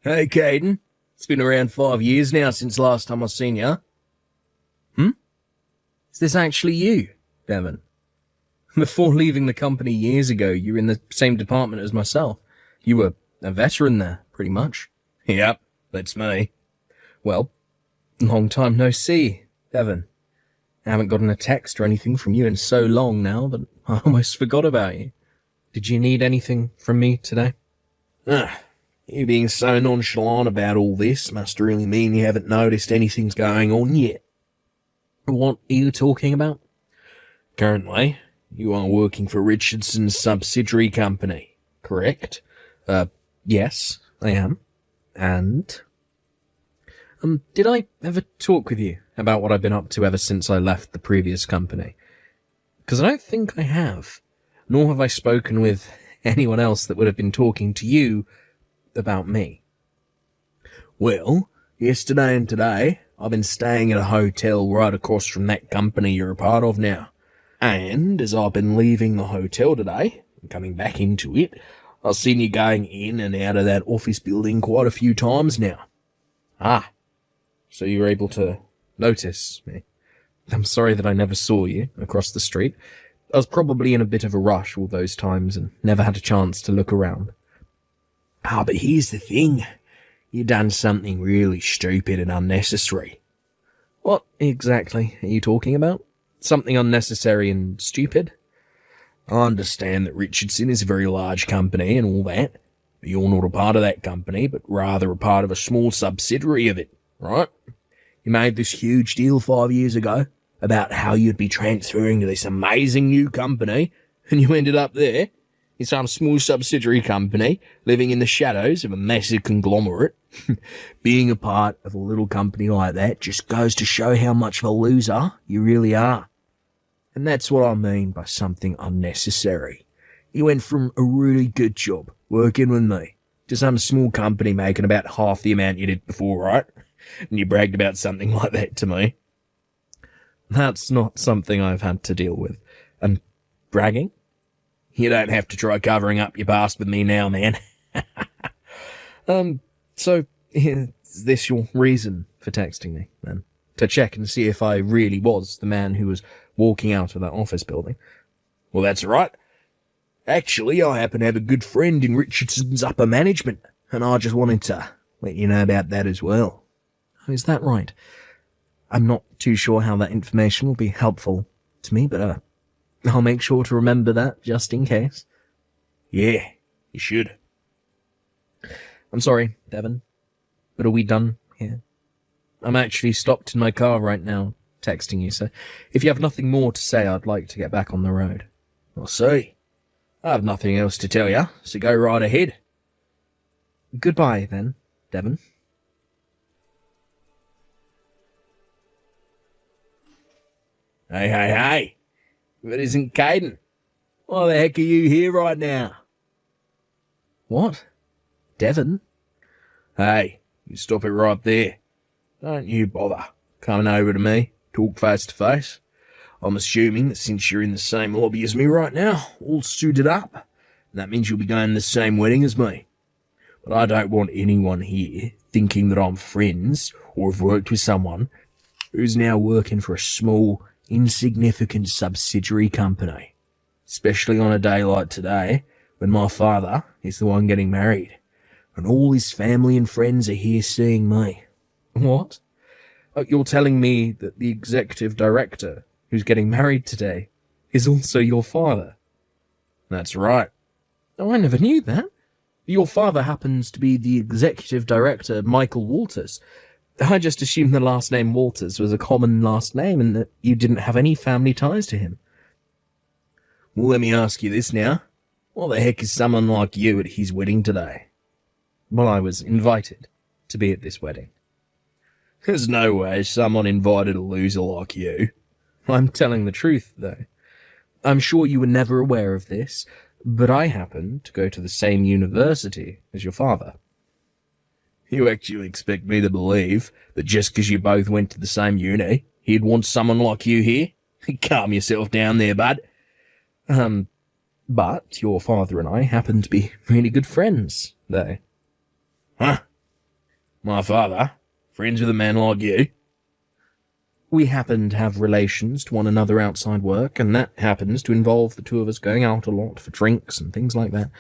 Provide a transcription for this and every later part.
Hey, Caden. It's been around 5 years now since last time I seen you. Is this actually you, Devon? Before leaving the company years ago, you were in the same department as myself. You were a veteran there, pretty much. Yep, that's me. Well, long time no see, Devon. I haven't gotten a text or anything from you in so long now that I almost forgot about you. Did you need anything from me today? You being so nonchalant about all this must really mean you haven't noticed anything's going on yet. What are you talking about? Currently, you are working for Richardson's subsidiary company, correct? Yes, I am. And? Did I ever talk with you about what I've been up to ever since I left the previous company? Because I don't think I have, nor have I spoken with anyone else that would have been talking to you about me. Well, yesterday and today, I've been staying at a hotel right across from that company you're a part of now. And as I've been leaving the hotel today, and coming back into it, I've seen you going in and out of that office building quite a few times now. So you were able to notice me. I'm sorry that I never saw you across the street. I was probably in a bit of a rush all those times and never had a chance to look around. But here's the thing. You done something really stupid and unnecessary. What exactly are you talking about? Something unnecessary and stupid? I understand that Richardson is a very large company and all that, but you're not a part of that company, but rather a part of a small subsidiary of it, right? You made this huge deal 5 years ago about how you'd be transferring to this amazing new company, and you ended up there in some small subsidiary company, living in the shadows of a massive conglomerate. Being a part of a little company like that just goes to show how much of a loser you really are. And that's what I mean by something unnecessary. You went from a really good job working with me to some small company making about half the amount you did before, right? And you bragged about something like that to me. That's not something I've had to deal with. And bragging? You don't have to try covering up your past with me now, man. So, is this your reason for texting me, then? To check and see if I really was the man who was walking out of that office building? Well, that's right. Actually, I happen to have a good friend in Richardson's upper management, and I just wanted to let you know about that as well. Oh, is that right? I'm not too sure how that information will be helpful to me, but, I'll make sure to remember that, just in case. Yeah, you should. I'm sorry, Devon, but are we done here? I'm actually stopped in my car right now, texting you, so if you have nothing more to say, I'd like to get back on the road. I'll see. I have nothing else to tell you, so go right ahead. Goodbye, then, Devon. Hey. If it isn't Caden, why the heck are you here right now? What? Devon? Hey, you stop it right there. Don't you bother coming over to me, talk face to face. I'm assuming that since you're in the same lobby as me right now, all suited up, that means you'll be going to the same wedding as me. But I don't want anyone here thinking that I'm friends or have worked with someone who's now working for a small, insignificant subsidiary company, especially on a day like today when my father is the one getting married and all his family and friends are here seeing me. What? You're telling me that the executive director who's getting married today is also your father? That's right. Oh, I never knew that. Your father happens to be the executive director, Michael Walters. I just assumed the last name Walters was a common last name and that you didn't have any family ties to him. Well, let me ask you this now. What the heck is someone like you at his wedding today? Well, I was invited to be at this wedding. There's no way someone invited a loser like you. I'm telling the truth, though. I'm sure you were never aware of this, but I happen to go to the same university as your father. You actually expect me to believe that just because you both went to the same uni, he'd want someone like you here? Calm yourself down there, bud. But your father and I happen to be really good friends, though. Huh? My father? Friends with a man like you? We happen to have relations to one another outside work, and that happens to involve the two of us going out a lot for drinks and things like that.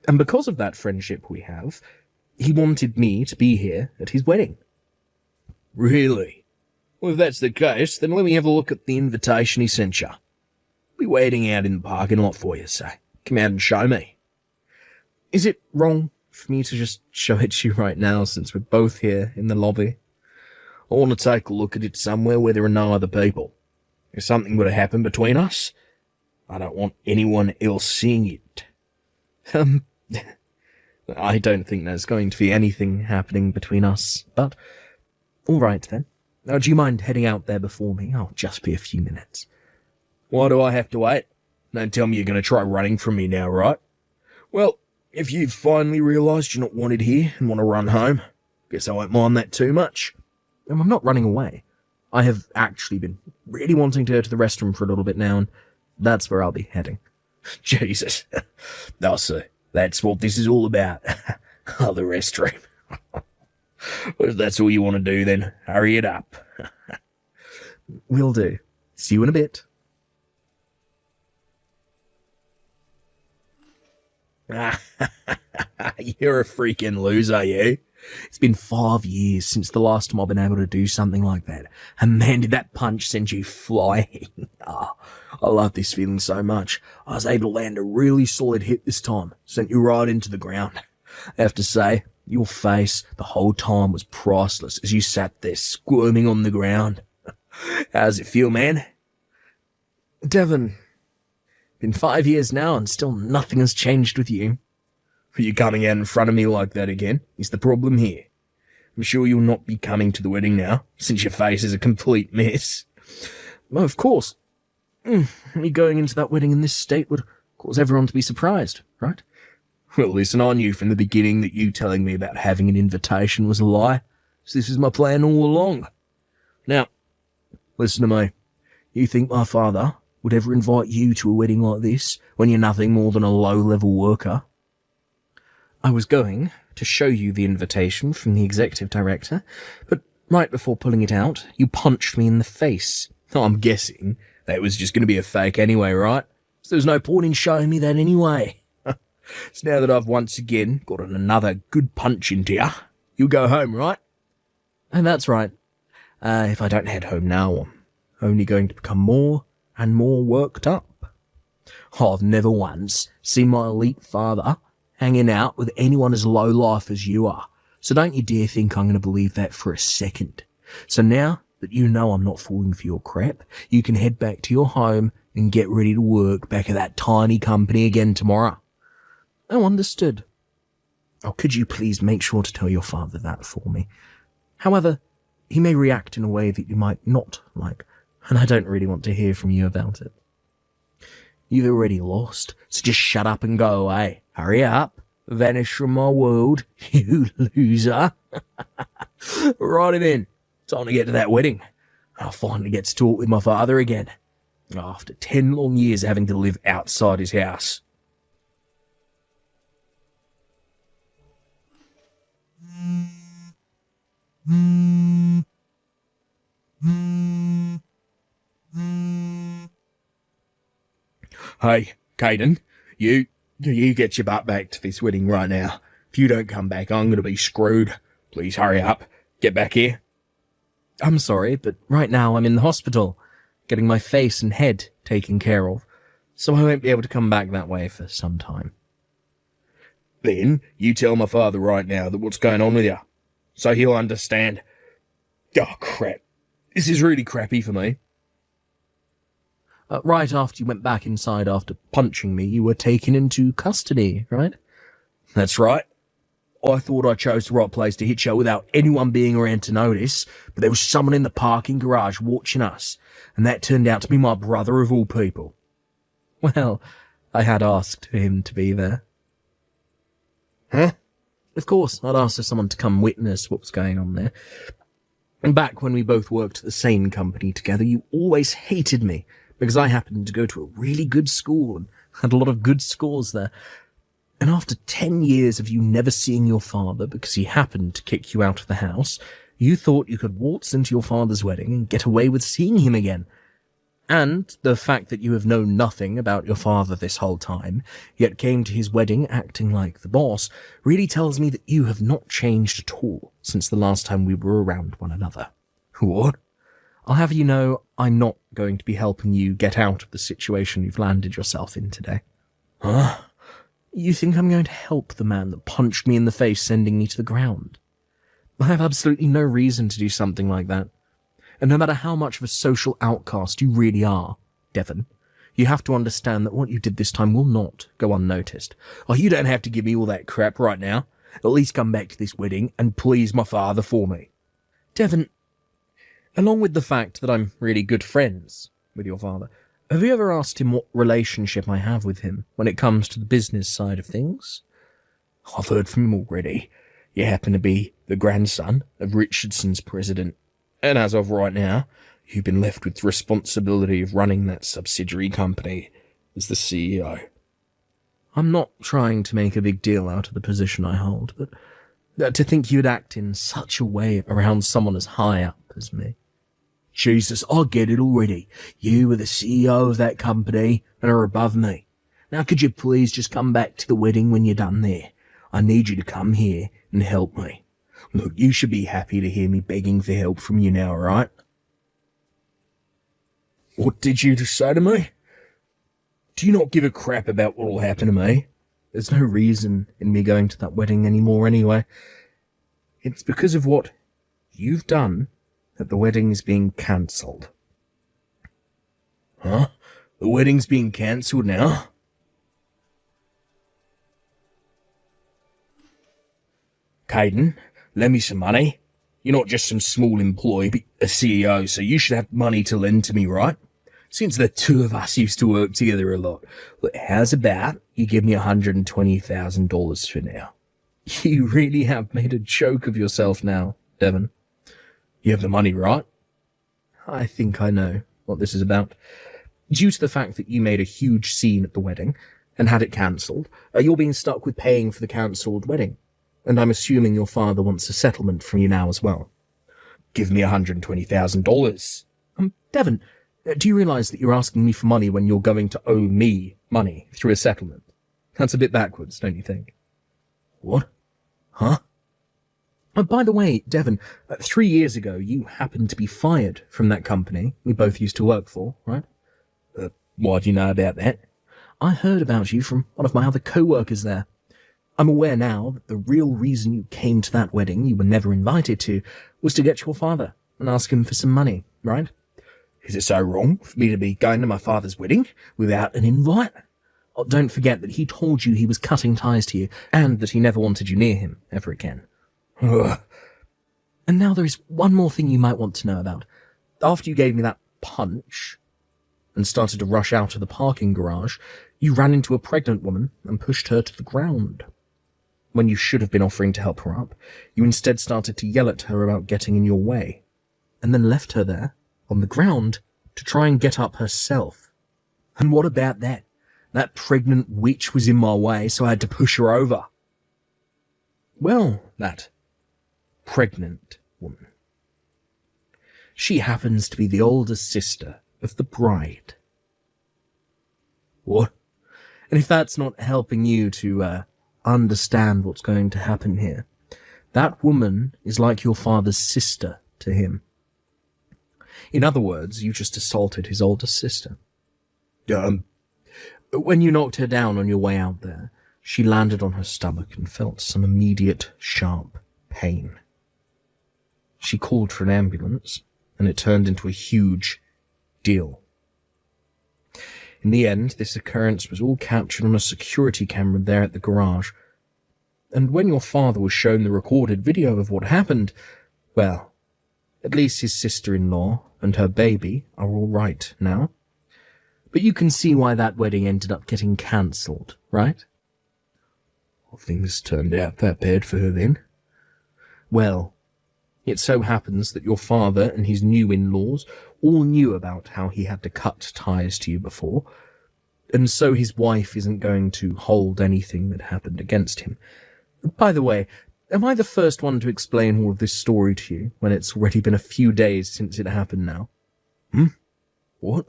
And because of that friendship we have, he wanted me to be here at his wedding. Really? Well, if that's the case, then let me have a look at the invitation he sent you. I'll be waiting out in the parking lot for you, so come out and show me. Is it wrong for me to just show it to you right now, since we're both here in the lobby? I want to take a look at it somewhere where there are no other people. If something were to happen between us, I don't want anyone else seeing it. I don't think there's going to be anything happening between us, but all right then. Now, do you mind heading out there before me? I'll just be a few minutes. Why do I have to wait? Don't tell me you're going to try running from me now, right? Well, if you've finally realised you're not wanted here and want to run home, guess I won't mind that too much. I'm not running away. I have actually been really wanting to go to the restroom for a little bit now, and that's where I'll be heading. Jesus. I'll see. That's what this is all about. Oh, the restroom. Well, if that's all you want to do, then hurry it up. Will do. See you in a bit. You're a freaking loser, you. It's been 5 years since the last time I've been able to do something like that. And man, did that punch send you flying. Oh, I love this feeling so much. I was able to land a really solid hit this time. Sent you right into the ground. I have to say, your face the whole time was priceless as you sat there squirming on the ground. How's it feel, man? Devon, been 5 years now and still nothing has changed with you. Are you coming out in front of me like that again? Is the problem here? I'm sure you'll not be coming to the wedding now, since your face is a complete mess. Well, of course. Me going into that wedding in this state would cause everyone to be surprised, right? Well, listen, I knew from the beginning that you telling me about having an invitation was a lie, so this is my plan all along. Now, listen to me. You think my father would ever invite you to a wedding like this when you're nothing more than a low-level worker? I was going to show you the invitation from the executive director, but right before pulling it out, you punched me in the face. I'm guessing that was just going to be a fake anyway, right? So there's no point in showing me that anyway. So now that I've once again gotten another good punch into you, you'll go home, right? And that's right. If I don't head home now, I'm only going to become more and more worked up. I've never once seen my elite father hanging out with anyone as low life as you are. So don't you dare think I'm going to believe that for a second. So now that you know I'm not falling for your crap, you can head back to your home and get ready to work back at that tiny company again tomorrow. Oh, understood. Oh, could you please make sure to tell your father that for me? However, he may react in a way that you might not like, and I don't really want to hear from you about it. You've already lost, so just shut up and go away. Hurry up. Vanish from my world, you loser. Right then. Time to get to that wedding. I'll finally get to talk with my father again. After 10 long years having to live outside his house. Hey, Caden, you get your butt back to this wedding right now. If you don't come back, I'm going to be screwed. Please hurry up. Get back here. I'm sorry, but right now I'm in the hospital, getting my face and head taken care of, so I won't be able to come back that way for some time. Then you tell my father right now that what's going on with you, so he'll understand. Oh, crap. This is really crappy for me. Right after you went back inside after punching me, you were taken into custody, right? That's right. I thought I chose the right place to hit you without anyone being around to notice, but there was someone in the parking garage watching us, and that turned out to be my brother of all people. Well, I had asked for him to be there. Huh? Of course, I'd asked for someone to come witness what was going on there. And back when we both worked at the same company together, you always hated me, because I happened to go to a really good school and had a lot of good scores there. And after 10 years of you never seeing your father because he happened to kick you out of the house, you thought you could waltz into your father's wedding and get away with seeing him again. And the fact that you have known nothing about your father this whole time, yet came to his wedding acting like the boss, really tells me that you have not changed at all since the last time we were around one another. What? I'll have you know I'm not going to be helping you get out of the situation you've landed yourself in today. Huh? You think I'm going to help the man that punched me in the face, sending me to the ground? I have absolutely no reason to do something like that. And no matter how much of a social outcast you really are, Devon, you have to understand that what you did this time will not go unnoticed. Oh, you don't have to give me all that crap right now. At least come back to this wedding and please my father for me. Devon, along with the fact that I'm really good friends with your father, have you ever asked him what relationship I have with him when it comes to the business side of things? I've heard from him already. You happen to be the grandson of Richardson's president. And as of right now, you've been left with the responsibility of running that subsidiary company as the CEO. I'm not trying to make a big deal out of the position I hold, but to think you'd act in such a way around someone as high up as me. Jesus, I get it already. You were the CEO of that company and are above me. Now could you please just come back to the wedding when you're done there? I need you to come here and help me. Look, you should be happy to hear me begging for help from you now, right? What did you just say to me? Do you not give a crap about what will happen to me? There's no reason in me going to that wedding anymore anyway. It's because of what you've done that the wedding is being cancelled. Huh? The wedding's being cancelled now? Caden, lend me some money. You're not just some small employee, but a CEO, so you should have money to lend to me, right? Since the two of us used to work together a lot. Look, how's about you give me $120,000 for now? You really have made a joke of yourself now, Devon. You have the money, right? I think I know what this is about. Due to the fact that you made a huge scene at the wedding and had it cancelled, you're being stuck with paying for the cancelled wedding. And I'm assuming your father wants a settlement from you now as well. Give me $120,000. Devon, do you realise that you're asking me for money when you're going to owe me money through a settlement? That's a bit backwards, don't you think? What? Huh? By the way, Devon, 3 years ago you happened to be fired from that company we both used to work for, right? Why do you know about that? I heard about you from one of my other co-workers there. I'm aware now that the real reason you came to that wedding you were never invited to was to get your father and ask him for some money, right? Is it so wrong for me to be going to my father's wedding without an invite? Oh, don't forget that he told you he was cutting ties to you and that he never wanted you near him ever again. Ugh. And now there is one more thing you might want to know about. After you gave me that punch and started to rush out of the parking garage, you ran into a pregnant woman and pushed her to the ground. When you should have been offering to help her up, you instead started to yell at her about getting in your way, and then left her there, on the ground, to try and get up herself. And what about that? That pregnant witch was in my way, so I had to push her over. Well, that pregnant woman. She happens to be the older sister of the bride. What? And if that's not helping you to, understand what's going to happen here, that woman is like your father's sister to him. In other words, you just assaulted his older sister. When you knocked her down on your way out there, she landed on her stomach and felt some immediate, sharp pain. She called for an ambulance, and it turned into a huge deal. In the end, this occurrence was all captured on a security camera there at the garage. And when your father was shown the recorded video of what happened, well, at least his sister-in-law and her baby are all right now. But you can see why that wedding ended up getting cancelled, right? Well, things turned out that bad for her then. Well, it so happens that your father and his new in-laws all knew about how he had to cut ties to you before, And so his wife isn't going to hold anything that happened against him. By the way, am I the first one to explain all of this story to you when it's already been a few days since it happened now? What?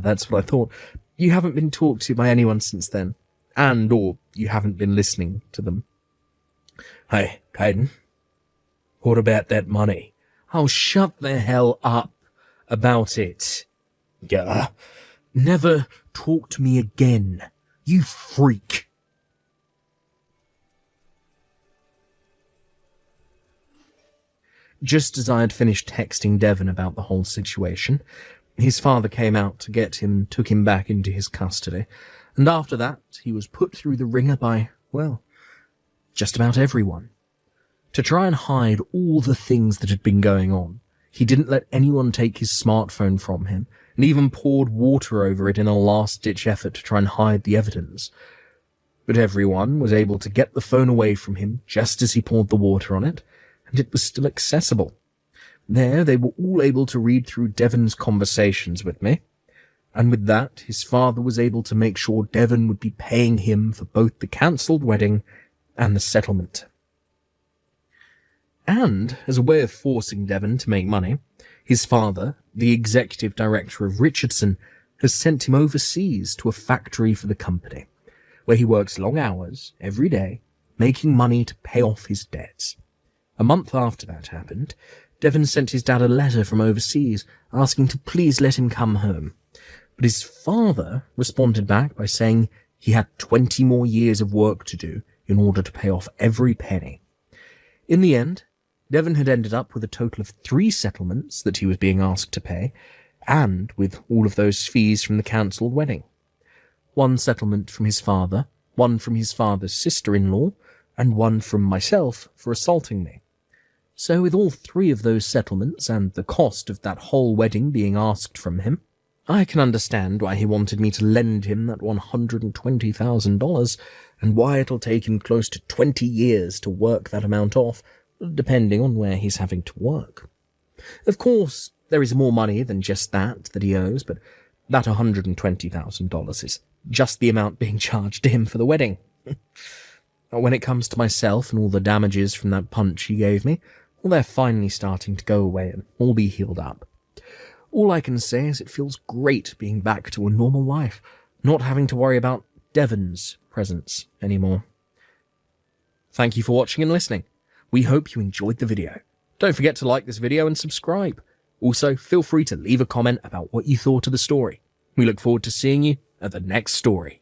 That's what I thought. You haven't been talked to by anyone since then, or you haven't been listening to them. Hey, Caden, what about that money? Oh, shut the hell up about it. Yeah. Never talk to me again, you freak. Just as I had finished texting Devon about the whole situation, his father came out to get him and took him back into his custody, and after that he was put through the ringer by, well, just about everyone. To try and hide all the things that had been going on, he didn't let anyone take his smartphone from him, and even poured water over it in a last-ditch effort to try and hide the evidence. But everyone was able to get the phone away from him just as he poured the water on it, and it was still accessible. There, they were all able to read through Devon's conversations with me, and with that, his father was able to make sure Devon would be paying him for both the cancelled wedding and the settlement. And, as a way of forcing Devon to make money, his father, the executive director of Richardson, has sent him overseas to a factory for the company, where he works long hours every day, making money to pay off his debts. A month after that happened, Devon sent his dad a letter from overseas asking to please let him come home. But his father responded back by saying he had 20 more years of work to do in order to pay off every penny. In the end, Devon had ended up with a total of 3 settlements that he was being asked to pay, and with all of those fees from the cancelled wedding. 1 settlement from his father, 1 from his father's sister-in-law, and 1 from myself for assaulting me. So with all 3 of those settlements and the cost of that whole wedding being asked from him, I can understand why he wanted me to lend him that $120,000, and why it'll take him close to 20 years to work that amount off, depending on where he's having to work. Of course, there is more money than just that he owes, but that $120,000 is just the amount being charged to him for the wedding. When it comes to myself and all the damages from that punch he gave me, well, they're finally starting to go away and all be healed up. All I can say is it feels great being back to a normal life, not having to worry about Devon's presence anymore. Thank you for watching and listening. We hope you enjoyed the video. Don't forget to like this video and subscribe. Also, feel free to leave a comment about what you thought of the story. We look forward to seeing you at the next story.